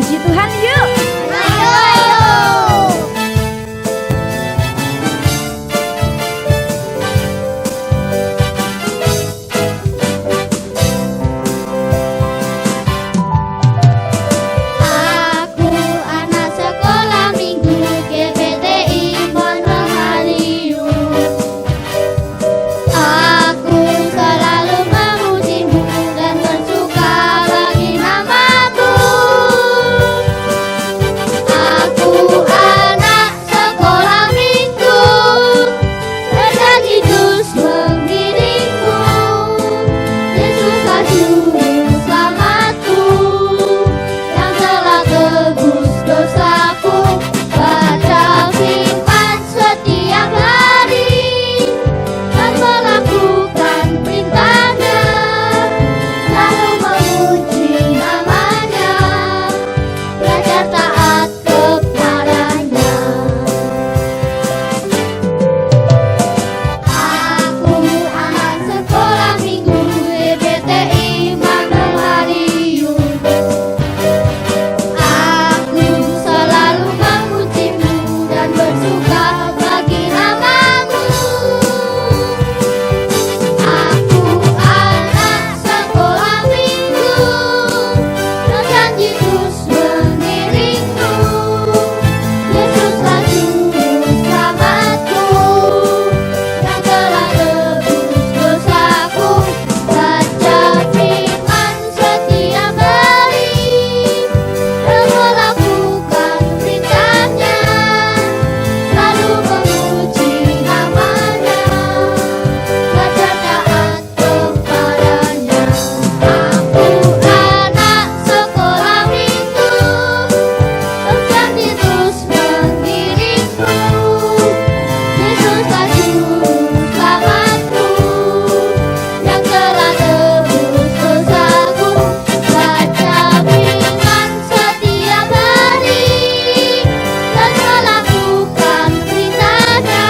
Puji Tuhan yuk. Ayo. Aku anak sekolah minggu GBTI Pondok Haliun. Aku selalu memujimu dan bersuka bagi namamu. Aku anak sekolah minggu, berjanji terus mengiringmu. Yesus Juru Selamatku, yang telah tebus dosaku. Baca firman setiap hari dan melakukan perintahnya, lalu memuji namanya, belajar taat kepadanya. Aku anak sekolah minggu GBTI Pondok Haliun. Aku selalu memujimu dan bersuka bagi namamu. Aku anak sekolah minggu, berjanji terus mengiringmu. Yesuslah Juru Selamatku, yang telah tebus dosaku. Baca firman setiap hari dan melakukan perintahnya, lalu memuji namanya, belajar taat kepadanya. Aku anak sekolah minggu, berjanji terus mengiringmu. Yesuslah Juru Selamatku, yang telah tebus dosaku. Baca firman setiap hari dan melakukan perintahnya,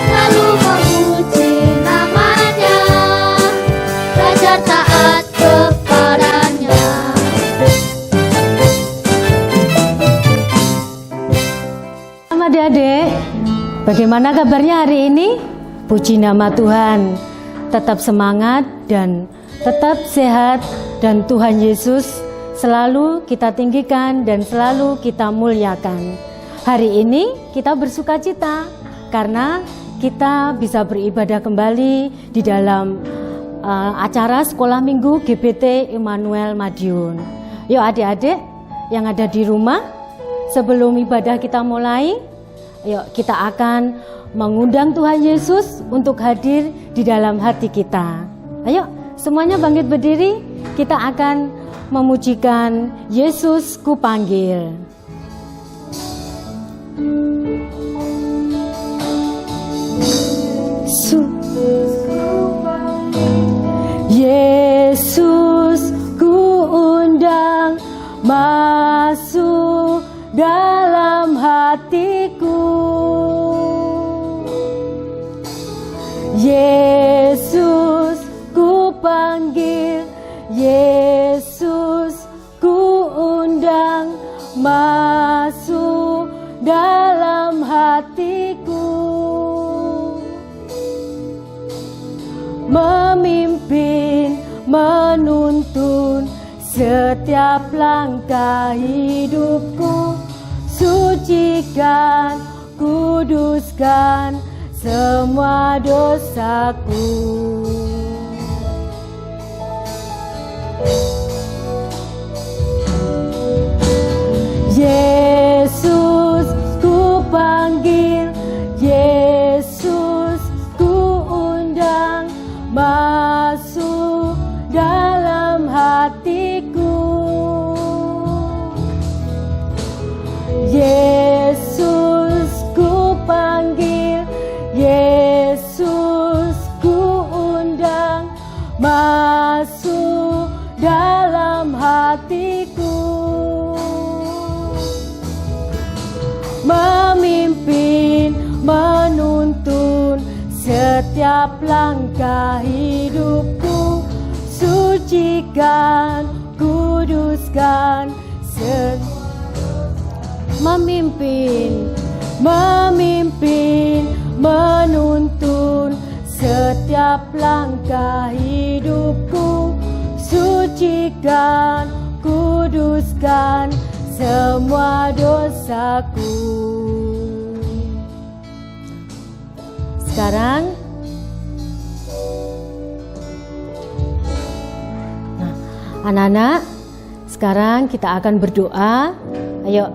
lalu memuji namanya, belajar taat kepadanya. Selamat adik, bagaimana kabarnya hari ini? Puji nama Tuhan, tetap semangat dan tetap sehat, dan Tuhan Yesus selalu kita tinggikan dan selalu kita muliakan. Hari ini kita bersuka cita karena kita bisa beribadah kembali di dalam acara sekolah minggu GBT Immanuel Madiun. Yuk adik-adik yang ada di rumah, sebelum ibadah kita mulai, yuk kita akan mengundang Tuhan Yesus untuk hadir di dalam hati kita. Ayo semuanya bangkit berdiri, kita akan memujikan Yesus Kupanggil. Yesus ku undang masuk dalam hatiku. Yesus ku panggil, Yesus ku undang masuk dalam hatiku. Memimpin, menuntun setiap langkah hidupku. Sucikan, kuduskan semua dosaku. Yesus ku panggil, Yesus ku undang masuk dalam hatiku. Yesus ku panggil, Yesus ku undang masuk dalam hatiku. Memimpin, menuntun setiap langkah hidupku. Sucikan, kuduskan memimpin, menuntun setiap langkah hidupku. Sucikan, kuduskan semua dosaku. Sekarang anak-anak, sekarang kita akan berdoa. Ayo,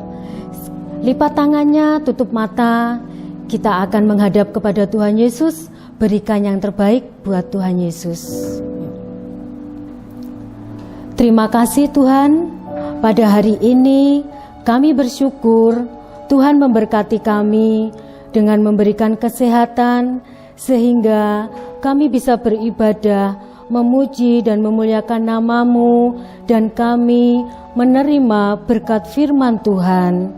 lipat tangannya, tutup mata. Kita akan menghadap kepada Tuhan Yesus, berikan yang terbaik buat Tuhan Yesus. Terima kasih Tuhan, pada hari ini kami bersyukur Tuhan memberkati kami dengan memberikan kesehatan sehingga kami bisa beribadah, memuji dan memuliakan nama-Mu, dan kami menerima berkat firman Tuhan.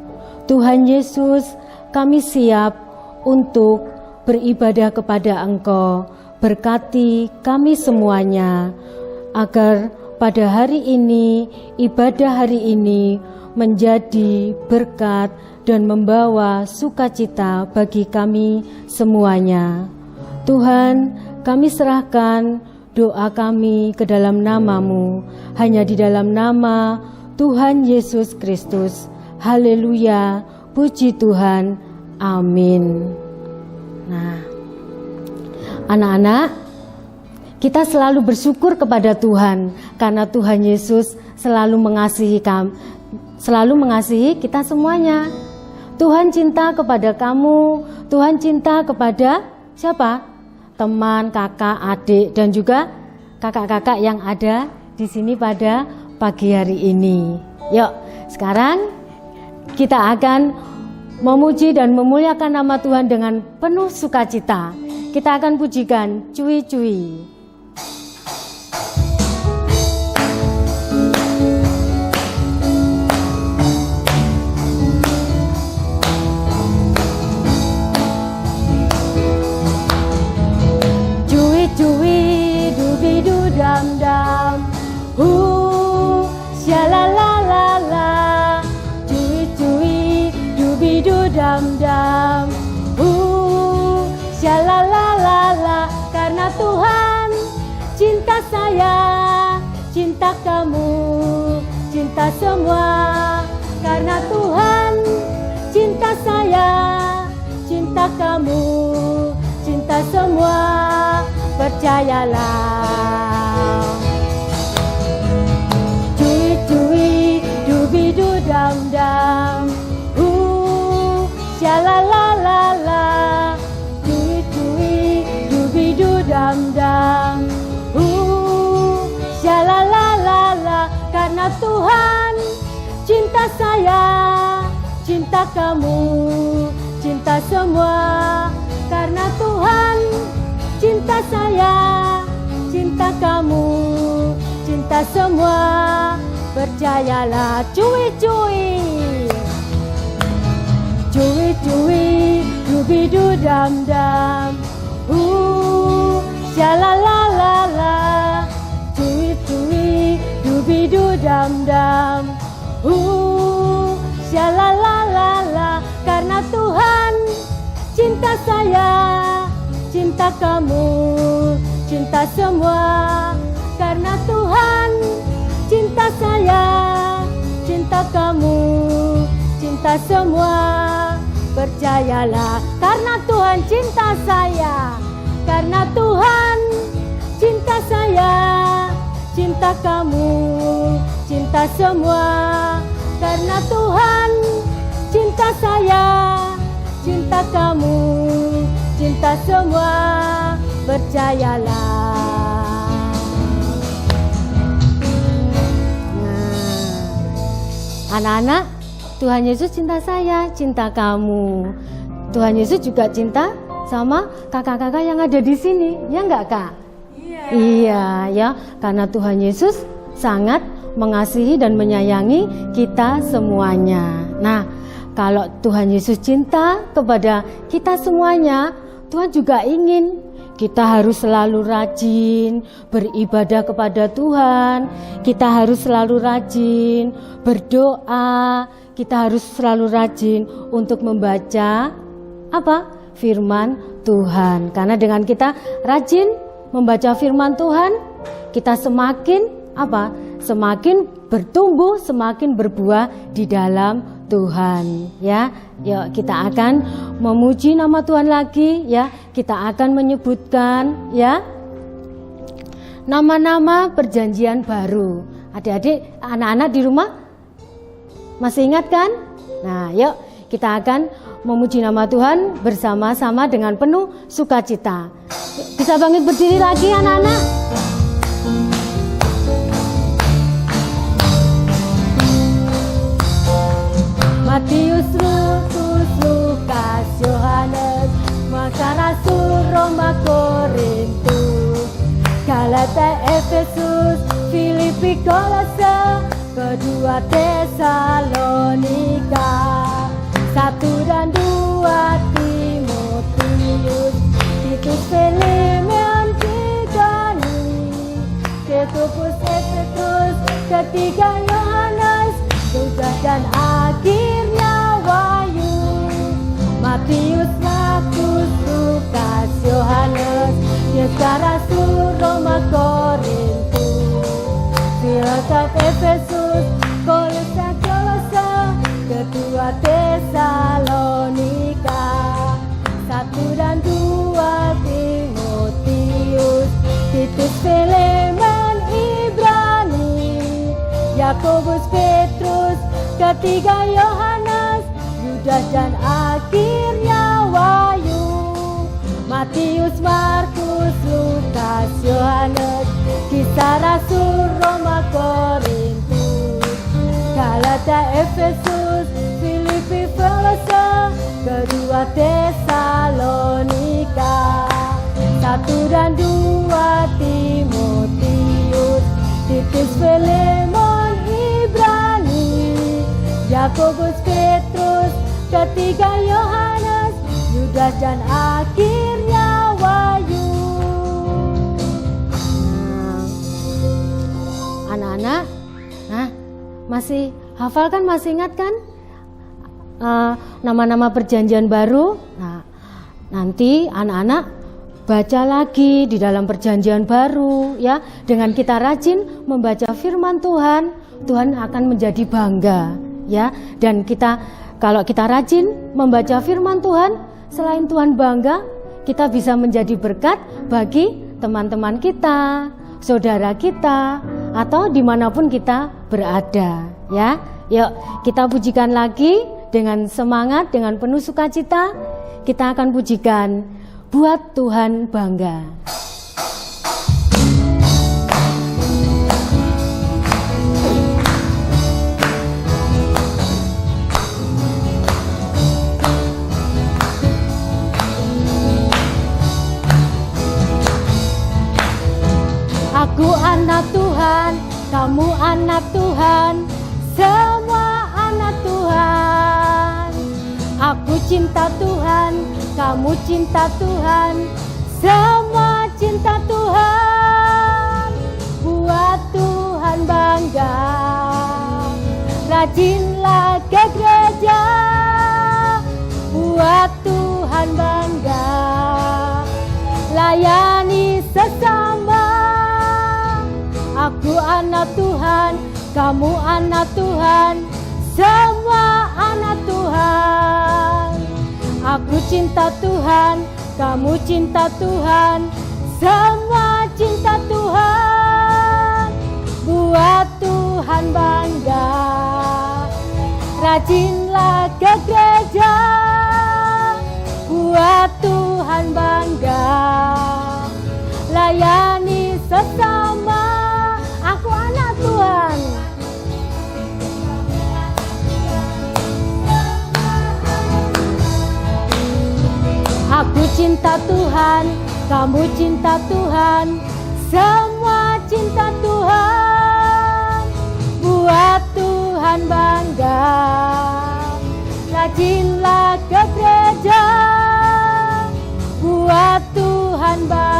Tuhan Yesus, kami siap untuk beribadah kepada Engkau. Berkati kami semuanya, agar pada hari ini, ibadah hari ini menjadi berkat dan membawa sukacita bagi kami semuanya. Tuhan, kami serahkan doa kami ke dalam nama-Mu, hanya di dalam nama Tuhan Yesus Kristus. Haleluya, puji Tuhan, amin. Nah, anak-anak, kita selalu bersyukur kepada Tuhan karena Tuhan Yesus selalu mengasihi kita semuanya. Tuhan cinta kepada kamu, Tuhan cinta kepada siapa? Teman, kakak, adik, dan juga kakak-kakak yang ada di sini pada pagi hari ini. Yuk, sekarang kita akan memuji dan memuliakan nama Tuhan dengan penuh sukacita. Kita akan pujikan cuy-cuy. Cuy dubidu dam dam, syalalala. Cuy dubidu dam dam, syalalala. Karena Tuhan cinta saya, cinta kamu, cinta semua. Karena Tuhan cinta saya, cinta kamu, cinta semua. Percayalah. Cuy dubidu dam dam, syalalala. Cuy dubidu dam dam, syalalala. Karena Tuhan cinta saya, cinta kamu, cinta semua. Karena Tuhan cinta saya, cinta kamu, cinta semua. Percayalah. Cuy dubidu dam dam, syalalala. Cuy dubidu dam dam, syalalala. Karena Tuhan cinta saya, cinta kamu, cinta semua. Karena Tuhan cinta saya, cinta kamu, cinta semua. Percayalah. Karena Tuhan cinta saya, karena Tuhan cinta saya, cinta kamu, cinta semua. Karena Tuhan cinta saya, cinta kamu, cinta semua. Percayalah. Nah, anak-anak, Tuhan Yesus cinta saya, cinta kamu. Tuhan Yesus juga cinta sama kakak-kakak yang ada di sini, ya enggak Kak? Iya ya, karena Tuhan Yesus sangat mengasihi dan menyayangi kita semuanya. Nah, kalau Tuhan Yesus cinta kepada kita semuanya, Tuhan juga ingin kita harus selalu rajin beribadah kepada Tuhan. Kita harus selalu rajin berdoa. Kita harus selalu rajin untuk membaca apa? Firman Tuhan. Karena dengan kita rajin membaca firman Tuhan, kita semakin apa? Semakin bertumbuh, semakin berbuah di dalam Tuhan, ya. Yuk kita akan memuji nama Tuhan lagi, ya. Kita akan menyebutkan, ya, nama-nama perjanjian baru. Adik-adik, anak-anak di rumah masih ingat kan? Nah, yuk kita akan memuji nama Tuhan bersama-sama dengan penuh sukacita. Bisa bangkit berdiri lagi anak-anak? Matius, Rufus, Lukas, Yohanes, Maka Rasul, Roma, Korintus, Galata, Efesus, Filipi, Kolose, kedua Tesalonika, 1 dan 2 Timotius, Titus, Filemon, Tigani, Ketupus, Efesus, ketiga Yohanes, Lukas dan akhirnya Wahyu, Matius, Markus, Lukas, Yohanes, Yesus, Rasul, Roma, Korintus, Filemon, Efesus, Kolose, kedua Tesalonika, 1 dan 2 Timotius, Titus, Filemon, Ibrani, Yakobus, Petrus, ketiga Yohanes, Yudas dan akhirnya Wahyu, Matius, Markus, Lukas, Yohanes, Kisah Rasul, Roma, Korintus, Galata, Efesus, Filipi, Kolose, kedua Tesalonika, 1 dan 2 Timotius, Titus, Filemon, Ibrani, Yakobus, Petrus, ketiga Yohanes, Yudas dan akhirnya Wahyu. Anak-anak, nah masih hafal kan, masih ingat kan nama-nama perjanjian baru? Nah, nanti anak-anak baca lagi di dalam perjanjian baru, ya. Dengan kita rajin membaca firman Tuhan, Tuhan akan menjadi bangga, ya. Dan kalau kita rajin membaca firman Tuhan, selain Tuhan bangga, kita bisa menjadi berkat bagi teman-teman kita, saudara kita, atau dimanapun kita berada, ya. Yuk kita pujikan lagi dengan semangat, dengan penuh sukacita. Kita akan pujikan Buat Tuhan Bangga. Aku anak Tuhan, kamu anak Tuhan, semua anak Tuhan. Aku cinta Tuhan, kamu cinta Tuhan, semua cinta Tuhan. Buat Tuhan bangga, rajinlah ke gereja. Buat Tuhan bangga, layani sesama. Aku anak Tuhan, kamu anak Tuhan, semua anak Tuhan. Aku cinta Tuhan, kamu cinta Tuhan, semua cinta Tuhan. Buat Tuhan bangga, rajinlah ke gereja. Buat Tuhan bangga, layani sesama. Aku anak Tuhan. Aku cinta Tuhan, kamu cinta Tuhan, semua cinta Tuhan. Buat Tuhan bangga, rajinlah ke gereja. Buat Tuhan bangga,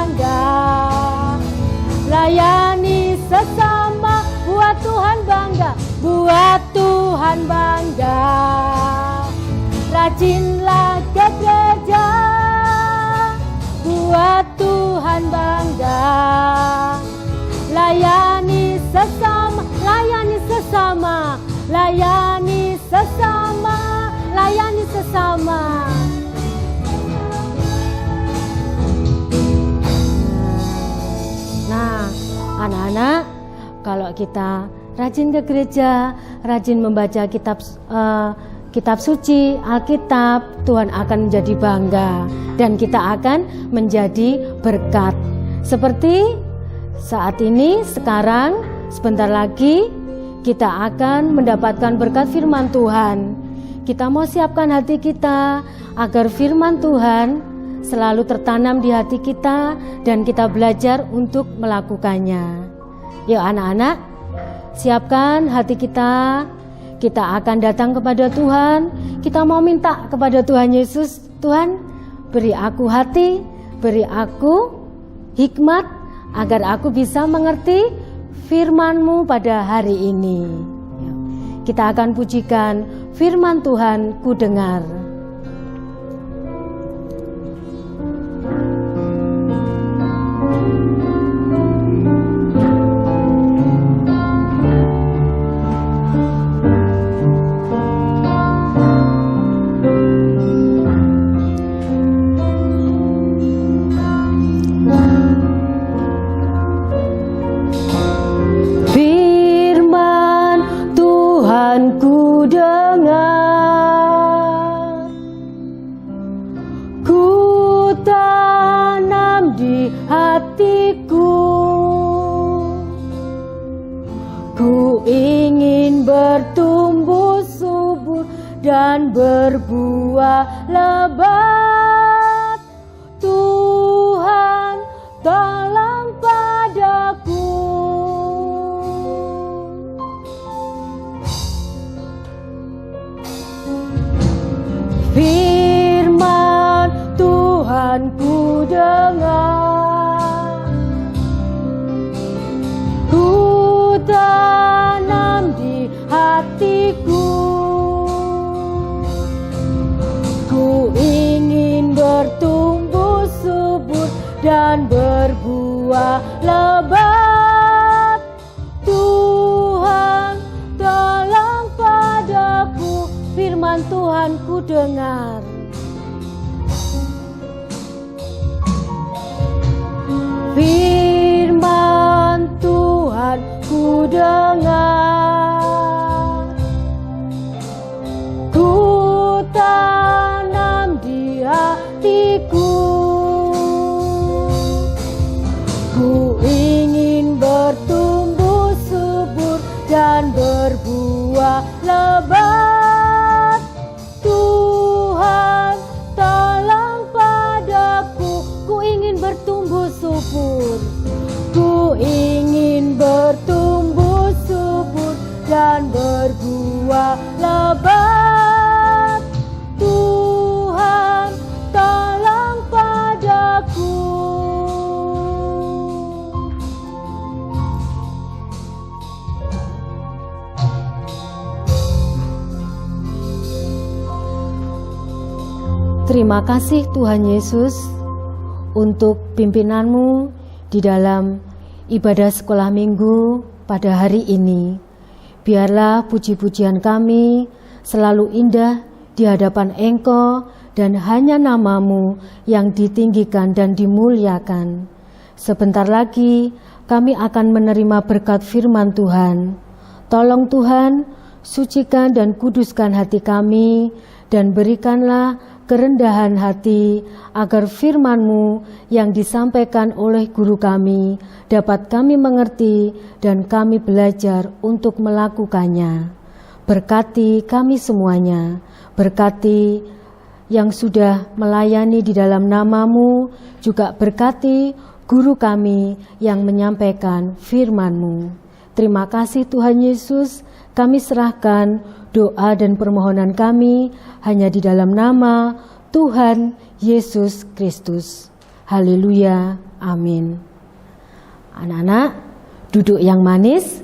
Anak-anak, kalau kita rajin ke gereja, rajin membaca kitab suci, Alkitab, Tuhan akan menjadi bangga dan kita akan menjadi berkat. Seperti saat ini, sekarang, sebentar lagi kita akan mendapatkan berkat firman Tuhan. Kita mau siapkan hati kita agar firman Tuhan selalu tertanam di hati kita dan kita belajar untuk melakukannya. Yuk anak-anak, siapkan hati kita. Kita akan datang kepada Tuhan. Kita mau minta kepada Tuhan Yesus, Tuhan, beri aku hati, beri aku hikmat agar aku bisa mengerti firman-Mu pada hari ini. Kita akan pujikan firman Tuhan, ku dengar. Dan berbuah lebat. Tuhan, tolong padaku. Firman Tuhan ku dengar, ku tanam di hatiku. Bertumbuh subur dan berbuah lebat. Tuhan, tolong padaku. Firman Tuhan ku dengar. Firman Tuhan ku dengar, ku tanam di hatiku. Ku ingin bertumbuh subur dan berbuah lebat. Tuhan, tolong padaku. Ku ingin bertumbuh subur, ku ingin bertumbuh subur dan berbuah lebat. Tuhan, tolong padaku. Terima kasih Tuhan Yesus untuk pimpinan-Mu di dalam ibadah sekolah minggu pada hari ini. Biarlah puji-pujian kami selalu indah di hadapan Engkau dan hanya nama-Mu yang ditinggikan dan dimuliakan. Sebentar lagi kami akan menerima berkat firman Tuhan. Tolong Tuhan, sucikan dan kuduskan hati kami dan berikanlah kerendahan hati agar firman-Mu yang disampaikan oleh guru kami dapat kami mengerti dan kami belajar untuk melakukannya. Berkati kami semuanya, berkati yang sudah melayani di dalam nama-Mu, juga berkati guru kami yang menyampaikan firman-Mu. Terima kasih Tuhan Yesus, kami serahkan doa dan permohonan kami hanya di dalam nama Tuhan Yesus Kristus. Haleluya, amin. Anak-anak, duduk yang manis,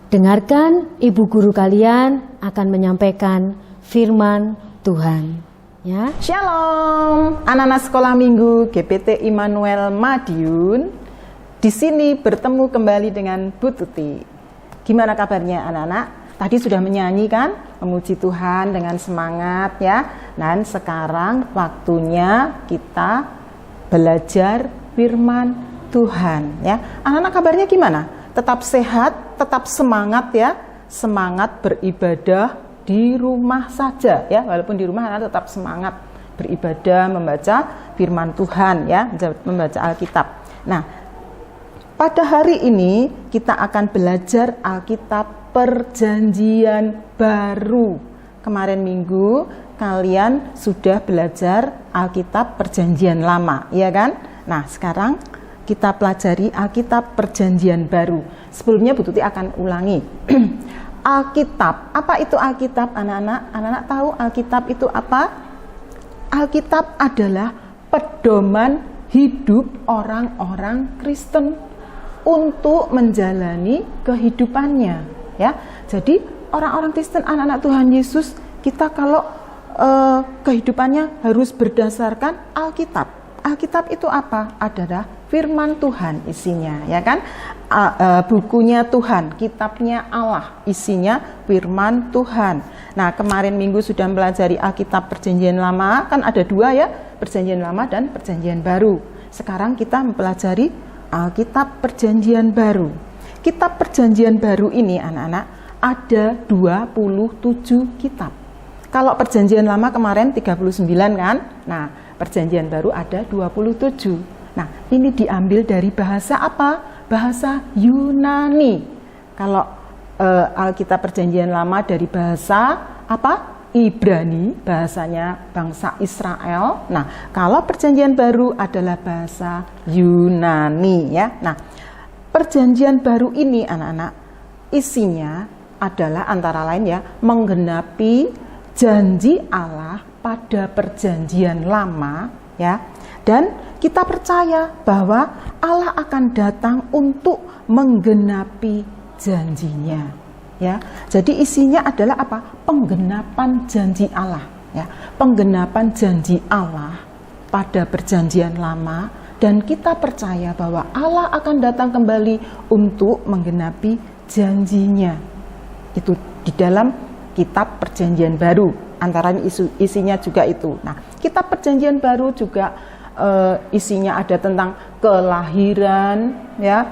dengarkan ibu guru kalian akan menyampaikan firman Tuhan. Ya. Shalom, anak-anak sekolah minggu GPT Immanuel Madiun. Di sini bertemu kembali dengan Bu Tuti. Gimana kabarnya anak-anak? Tadi sudah menyanyi kan? Memuji Tuhan dengan semangat ya. Dan sekarang waktunya kita belajar firman Tuhan ya. Anak-anak kabarnya gimana? tetap sehat, tetap semangat ya, semangat beribadah di rumah saja ya, walaupun di rumah anak tetap semangat beribadah, membaca firman Tuhan ya, membaca Alkitab. Nah, pada hari ini kita akan belajar Alkitab Perjanjian Baru. Kemarin minggu kalian sudah belajar Alkitab Perjanjian Lama, ya kan? Nah, sekarang kita pelajari Alkitab Perjanjian Baru. Sebelumnya Bu Tuti akan ulangi. Alkitab, apa itu Alkitab anak-anak? Anak-anak tahu Alkitab itu apa? Alkitab adalah pedoman hidup orang-orang Kristen untuk menjalani kehidupannya, ya. Jadi orang-orang Kristen, anak-anak Tuhan Yesus, kita kalau kehidupannya harus berdasarkan Alkitab. Alkitab itu apa? Adalah firman Tuhan isinya, ya kan? Bukunya Tuhan, kitabnya Allah, isinya firman Tuhan. Nah, kemarin minggu sudah mempelajari Alkitab Perjanjian Lama, kan ada dua ya, Perjanjian Lama dan Perjanjian Baru. Sekarang kita mempelajari Alkitab Perjanjian Baru. Kitab Perjanjian Baru ini anak-anak ada 27 kitab. Kalau Perjanjian Lama kemarin 39 kan? Nah, Perjanjian Baru ada 27. Nah, ini diambil dari bahasa apa? Bahasa Yunani. Kalau Alkitab Perjanjian Lama dari bahasa apa? Ibrani, bahasanya bangsa Israel. Nah, kalau Perjanjian Baru adalah bahasa Yunani ya. Nah, Perjanjian Baru ini anak-anak isinya adalah antara lain ya, menggenapi janji Allah pada Perjanjian Lama ya. Dan kita percaya bahwa Allah akan datang untuk menggenapi janjinya ya. Jadi isinya adalah apa? Penggenapan janji Allah ya. Penggenapan janji Allah pada Perjanjian Lama, dan kita percaya bahwa Allah akan datang kembali untuk menggenapi janjinya. Itu di dalam Kitab Perjanjian Baru, antara isinya juga itu. Nah, Kitab Perjanjian Baru juga isinya ada tentang kelahiran ya,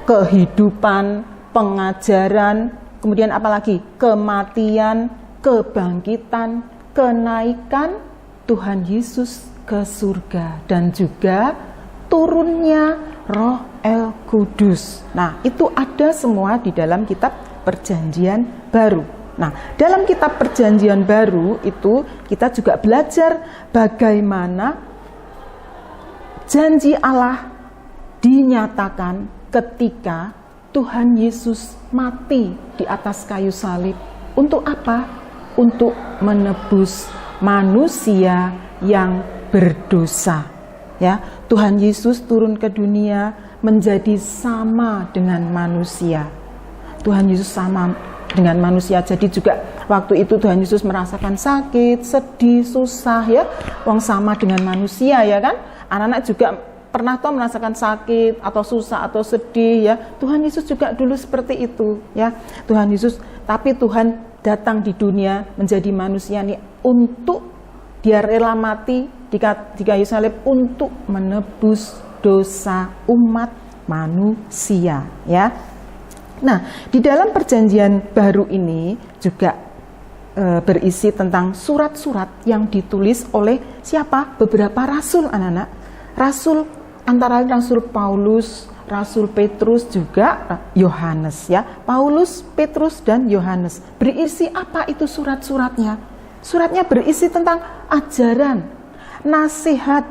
kehidupan, pengajaran, kemudian apalagi kematian, kebangkitan, kenaikan Tuhan Yesus ke surga, dan juga turunnya Roh El Kudus. Nah, itu ada semua di dalam Kitab Perjanjian Baru. Nah, dalam Kitab Perjanjian Baru itu kita juga belajar bagaimana janji Allah dinyatakan ketika Tuhan Yesus mati di atas kayu salib. Untuk apa? Untuk menebus manusia yang berdosa. Ya, Tuhan Yesus turun ke dunia menjadi sama dengan manusia. Tuhan Yesus sama dengan manusia. Jadi juga waktu itu Tuhan Yesus merasakan sakit, sedih, susah ya. Wong sama dengan manusia ya kan? Anak-anak juga pernah toh merasakan sakit atau susah atau sedih ya. Tuhan Yesus juga dulu seperti itu ya. Tuhan Yesus, tapi Tuhan datang di dunia menjadi manusia nih untuk dia rela mati di kayu salib untuk menebus dosa umat manusia ya. Nah, di dalam Perjanjian Baru ini juga berisi tentang surat-surat yang ditulis oleh siapa? Beberapa rasul anak-anak. Rasul, antara lain Rasul Paulus, Rasul Petrus, juga Yohanes ya. Paulus, Petrus, dan Yohanes. Berisi apa itu surat-suratnya? Suratnya berisi tentang ajaran, nasihat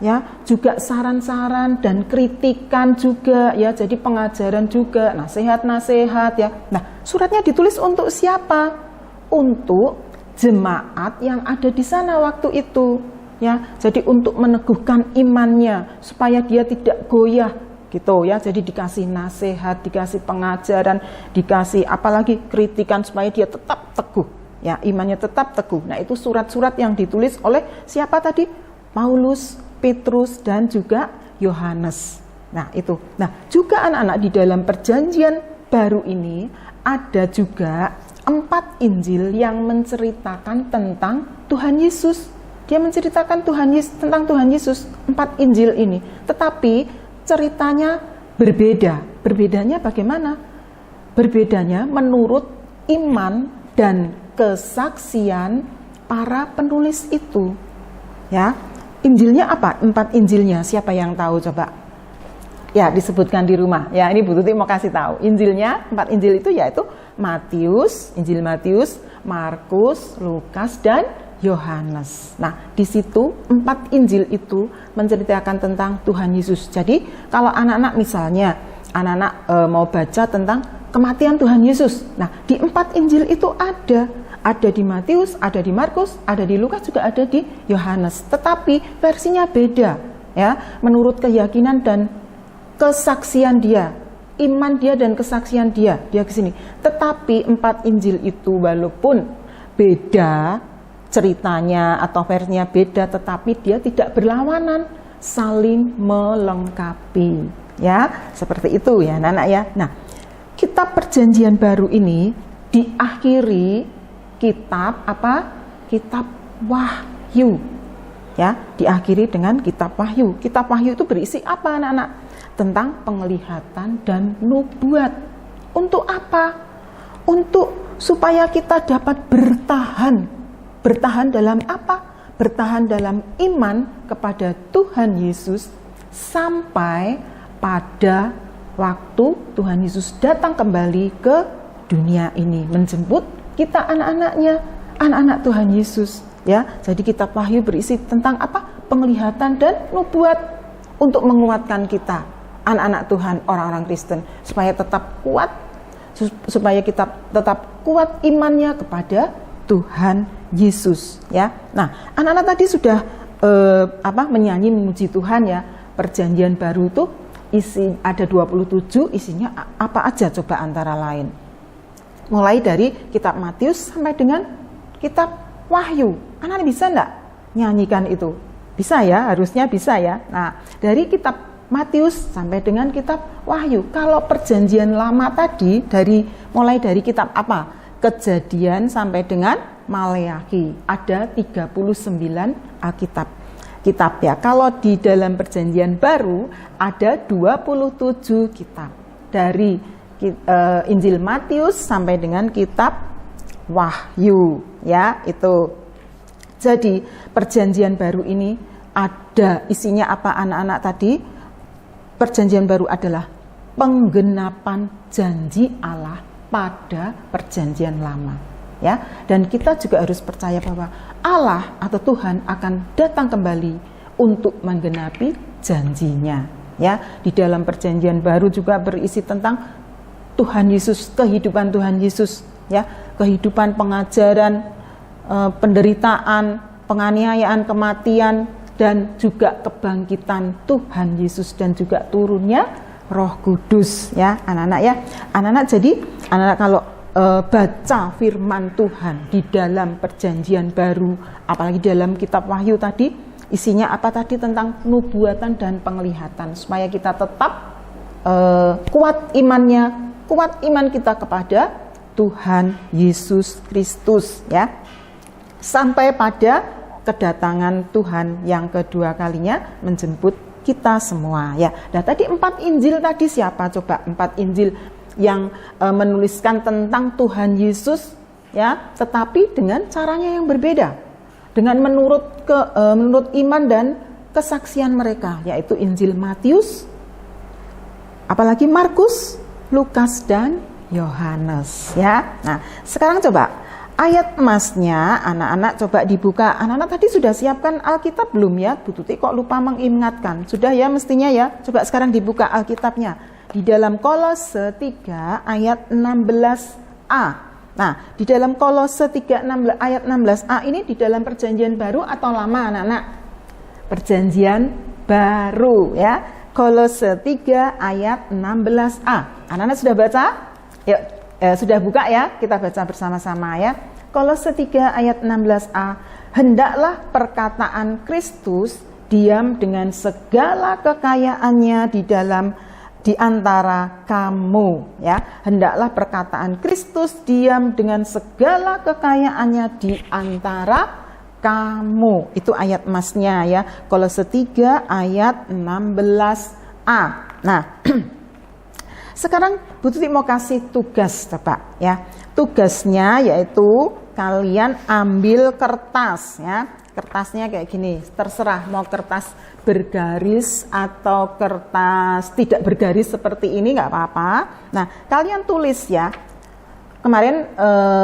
ya, juga saran-saran dan kritikan juga ya. Jadi pengajaran juga, nasihat-nasihat ya. Nah, suratnya ditulis untuk siapa? Untuk jemaat yang ada di sana waktu itu. Ya, jadi untuk meneguhkan imannya supaya dia tidak goyah gitu ya. Jadi dikasih nasihat, dikasih pengajaran, dikasih apalagi kritikan supaya dia tetap teguh ya, imannya tetap teguh. Nah, itu surat-surat yang ditulis oleh siapa tadi? Paulus, Petrus, dan juga Yohanes. Nah, itu. Nah, juga anak-anak di dalam Perjanjian Baru ini ada juga 4 Injil yang menceritakan tentang Tuhan Yesus. Dia menceritakan tentang Tuhan Yesus, 4 Injil ini. Tetapi ceritanya berbeda berbedanya bagaimana? Berbedanya menurut iman dan kesaksian para penulis itu. Ya, Injilnya apa? 4 Injilnya, siapa yang tahu coba? Ya, disebutkan di rumah. Ya, ini Bu Tuti mau kasih tahu. Injilnya, 4 Injil itu yaitu Matius, Injil Matius, Markus, Lukas, dan Yohanes. Nah, di situ 4 Injil itu menceritakan tentang Tuhan Yesus. Jadi, kalau anak-anak misalnya, anak-anak mau baca tentang kematian Tuhan Yesus. Nah, di 4 Injil itu ada di Matius, ada di Markus, ada di Lukas, juga ada di Yohanes. Tetapi versinya beda, ya, menurut keyakinan dan kesaksian dia, iman dia dan kesaksian dia ke sini. Tetapi 4 Injil itu walaupun beda ceritanya atau versinya beda, tetapi dia tidak berlawanan, saling melengkapi, ya, seperti itu ya, anak-anak ya. Nah, kitab Perjanjian Baru ini diakhiri kitab apa? Kitab Wahyu. Ya, diakhiri dengan kitab Wahyu. Kitab Wahyu itu berisi apa, anak-anak? Tentang penglihatan dan nubuat. Untuk apa? Untuk supaya kita dapat bertahan. Bertahan dalam apa? Bertahan dalam iman kepada Tuhan Yesus sampai pada waktu Tuhan Yesus datang kembali ke dunia ini, menjemput kita anak-anaknya, anak-anak Tuhan Yesus, ya. Jadi kitab Wahyu berisi tentang apa? Penglihatan dan nubuat untuk menguatkan kita, anak-anak Tuhan, orang-orang Kristen, supaya tetap kuat, supaya kita tetap kuat imannya kepada Tuhan Yesus, ya. Nah, anak-anak tadi sudah menyanyi memuji Tuhan, ya. Perjanjian Baru itu ada 27, isinya apa aja coba antara lain? Mulai dari kitab Matius sampai dengan kitab Wahyu. Anak bisa enggak nyanyikan itu? Bisa ya, harusnya bisa ya. Nah, dari kitab Matius sampai dengan kitab Wahyu. Kalau Perjanjian Lama tadi mulai dari kitab apa? Kejadian sampai dengan Maleakhi. Ada 39 kitab ya. Kalau di dalam Perjanjian Baru ada 27 kitab. Dari Injil Matius sampai dengan kitab Wahyu, ya, itu. Jadi Perjanjian Baru ini ada isinya apa, anak-anak tadi? Perjanjian Baru adalah penggenapan janji Allah pada Perjanjian Lama, ya. Dan kita juga harus percaya bahwa Allah atau Tuhan akan datang kembali untuk menggenapi janjinya, ya. Di dalam Perjanjian Baru juga berisi tentang Tuhan Yesus, kehidupan Tuhan Yesus, ya, kehidupan, pengajaran, penderitaan, penganiayaan, kematian, dan juga kebangkitan Tuhan Yesus, dan juga turunnya Roh Kudus, ya, anak-anak ya. Anak-anak, jadi anak-anak kalau baca firman Tuhan di dalam Perjanjian Baru, apalagi dalam kitab Wahyu tadi, isinya apa tadi? Tentang nubuatan dan penglihatan, supaya kita tetap kuat imannya, kuat iman kita kepada Tuhan Yesus Kristus, ya, sampai pada kedatangan Tuhan yang kedua kalinya menjemput kita semua, ya. Nah, tadi 4 Injil tadi siapa coba? 4 Injil yang menuliskan tentang Tuhan Yesus, ya, tetapi dengan caranya yang berbeda, dengan menurut iman dan kesaksian mereka, yaitu Injil Matius, apalagi Markus, Lukas, dan Yohanes, ya. Nah, sekarang coba ayat emasnya, anak-anak coba dibuka. Anak-anak tadi sudah siapkan Alkitab belum ya? Bu Tuti kok lupa mengingatkan. Sudah ya mestinya ya. Coba sekarang dibuka Alkitabnya. Di dalam Kolose 3 ayat 16a. Nah, di dalam Kolose 3 ayat 16a ini di dalam Perjanjian Baru atau Lama, anak-anak? Perjanjian Baru, ya. Kolose 3 ayat 16a. Anak-anak sudah baca? Yuk, sudah buka ya? Kita baca bersama-sama ya. Kolose 3 ayat 16a. Hendaklah perkataan Kristus diam dengan segala kekayaannya di antara kamu, ya. Hendaklah perkataan Kristus diam dengan segala kekayaannya di antara kamu. Itu ayat emasnya ya. Kolose 3 ayat 16a. Nah, sekarang Bu Tuti mau kasih tugas coba ya. Tugasnya yaitu kalian ambil kertas ya. Kertasnya kayak gini, terserah mau kertas bergaris atau kertas tidak bergaris seperti ini nggak apa-apa. Nah, kalian tulis ya. Kemarin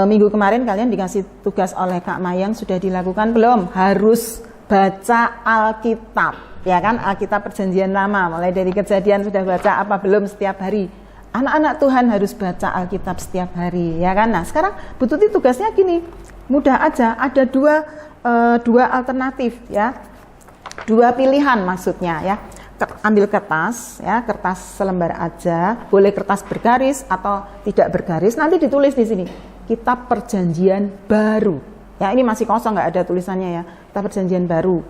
minggu kemarin kalian dikasih tugas oleh Kak Mayang, sudah dilakukan belum? Harus baca Alkitab, ya kan? Alkitab Perjanjian Lama, mulai dari Kejadian sudah baca apa belum setiap hari? Anak-anak Tuhan harus baca Alkitab setiap hari, ya kan? Nah, sekarang Bu Tuti tugasnya gini, mudah aja, ada dua alternatif, ya, dua pilihan maksudnya, ya. Ambil kertas, ya, kertas selembar aja, boleh kertas bergaris atau tidak bergaris. Nanti ditulis di sini, Kitab Perjanjian Baru. Ya, ini masih kosong, nggak ada tulisannya ya. Kitab Perjanjian Baru.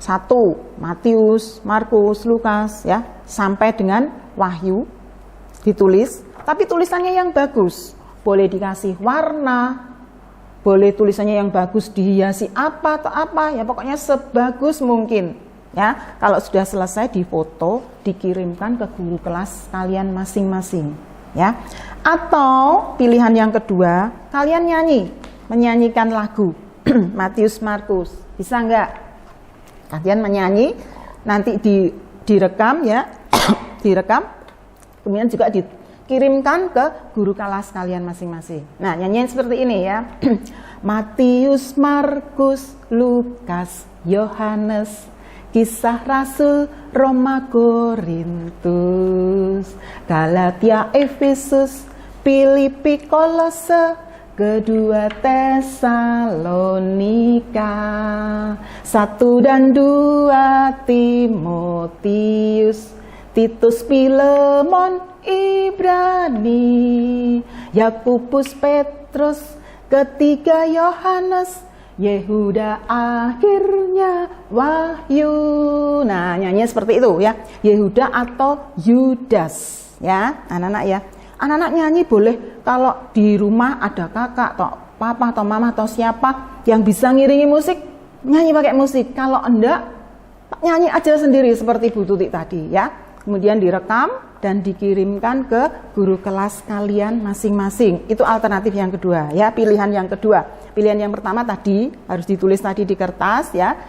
1 Matius, Markus, Lukas, ya, sampai dengan Wahyu. Ditulis, tapi tulisannya yang bagus, boleh dikasih warna, boleh tulisannya yang bagus dihiasi apa atau apa, ya pokoknya sebagus mungkin, ya. Kalau sudah selesai difoto, dikirimkan ke guru kelas kalian masing-masing, ya. Atau pilihan yang kedua, kalian menyanyikan lagu Matius, Markus, bisa enggak? Kalian menyanyi, nanti direkam ya, direkam. Kemudian juga dikirimkan ke guru kelas kalian masing-masing. Nah, nyanyian seperti ini ya. Matius, Markus, Lukas, Yohanes, Kisah Rasul, Roma, Korintus, Galatia, Efesus, Filipi, Kolose, kedua Tesalonika, 1 dan 2 Timotius, Titus, Filemon, Ibrani, Yakobus, Petrus, ketiga Yohanes, Yehuda, akhirnya Wahyu. Nah, nyanyinya seperti itu ya. Yehuda atau Yudas ya, anak-anak ya. Anak-anak nyanyi boleh kalau di rumah ada kakak atau papa atau mama atau siapa yang bisa ngiringi musik, nyanyi pakai musik. Kalau enggak, nyanyi aja sendiri seperti Bu Tuti tadi ya. Kemudian direkam dan dikirimkan ke guru kelas kalian masing-masing. Itu alternatif yang kedua ya, pilihan yang kedua. Pilihan yang pertama tadi harus ditulis tadi di kertas ya.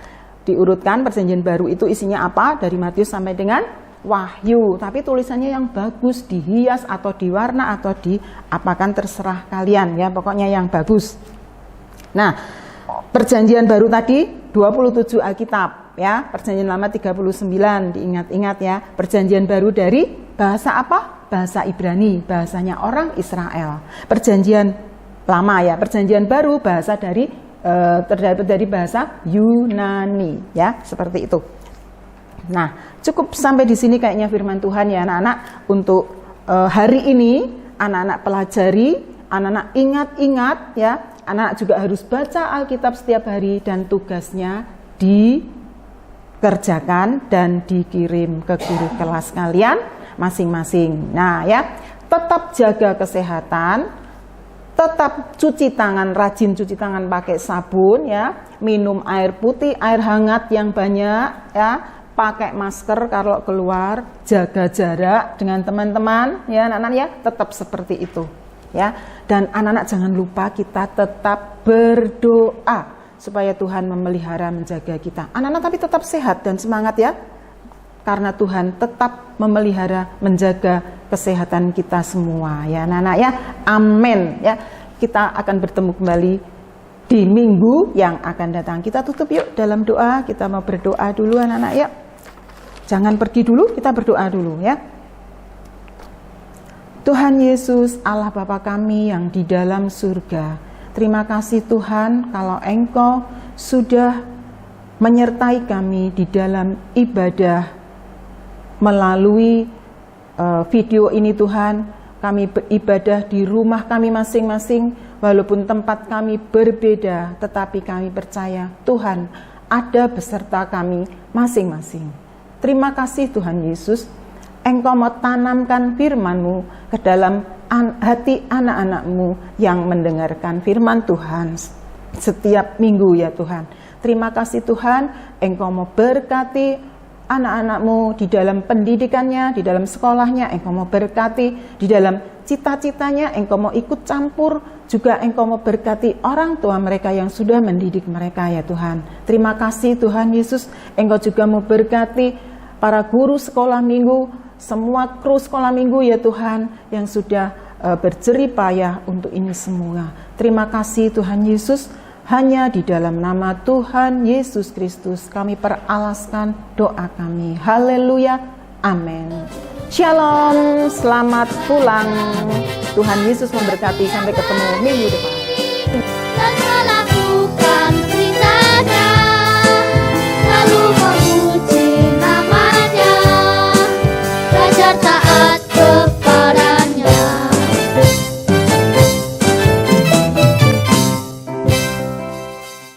Diurutkan Perjanjian Baru itu isinya apa dari Matius sampai dengan Wahyu. Tapi tulisannya yang bagus, dihias atau diwarna atau diapakan terserah kalian ya, pokoknya yang bagus. Nah, Perjanjian Baru tadi 27 Alkitab. Ya, Perjanjian Lama 39, diingat-ingat ya. Perjanjian Baru dari bahasa apa? Bahasa Ibrani, bahasanya orang Israel. Perjanjian Lama ya, Perjanjian Baru bahasa terdapat dari bahasa Yunani ya, seperti itu. Nah, cukup sampai di sini kayaknya firman Tuhan ya anak-anak. Untuk hari ini anak-anak pelajari, anak-anak ingat-ingat ya. Anak-anak juga harus baca Alkitab setiap hari dan tugasnya dikerjakan dan dikirim ke guru kelas kalian masing-masing. Nah ya, tetap jaga kesehatan, tetap cuci tangan, rajin cuci tangan pakai sabun ya, minum air putih, air hangat yang banyak ya, pakai masker kalau keluar, jaga jarak dengan teman-teman ya anak-anak ya, tetap seperti itu ya. Dan anak-anak jangan lupa kita tetap berdoa supaya Tuhan memelihara, menjaga kita. Anak-anak tapi tetap sehat dan semangat ya. Karena Tuhan tetap memelihara, menjaga kesehatan kita semua ya anak-anak ya. Amin ya. Kita akan bertemu kembali di minggu yang akan datang. Kita tutup yuk dalam doa. Kita mau berdoa dulu anak-anak ya. Jangan pergi dulu, kita berdoa dulu ya. Tuhan Yesus, Allah Bapa kami yang di dalam surga, terima kasih Tuhan kalau Engkau sudah menyertai kami di dalam ibadah melalui video ini Tuhan. Kami beribadah di rumah kami masing-masing, walaupun tempat kami berbeda, tetapi kami percaya Tuhan ada beserta kami masing-masing. Terima kasih Tuhan Yesus, Engkau mau tanamkan firman-Mu ke dalam hati anak-anak-Mu yang mendengarkan firman Tuhan setiap minggu ya Tuhan. Terima kasih Tuhan, Engkau mau berkati anak-anak-Mu di dalam pendidikannya, di dalam sekolahnya, Engkau mau berkati, di dalam cita-citanya, Engkau mau ikut campur, juga Engkau mau berkati orang tua mereka yang sudah mendidik mereka ya Tuhan. Terima kasih Tuhan Yesus, Engkau juga mau berkati para guru sekolah minggu, semua kru sekolah minggu ya Tuhan, yang sudah berjerih payah untuk ini semua. Terima kasih Tuhan Yesus. Hanya di dalam nama Tuhan Yesus Kristus kami peralaskan doa kami. Haleluya. Amin. Shalom. Selamat pulang. Tuhan Yesus memberkati. Sampai ketemu minggu depan. Dan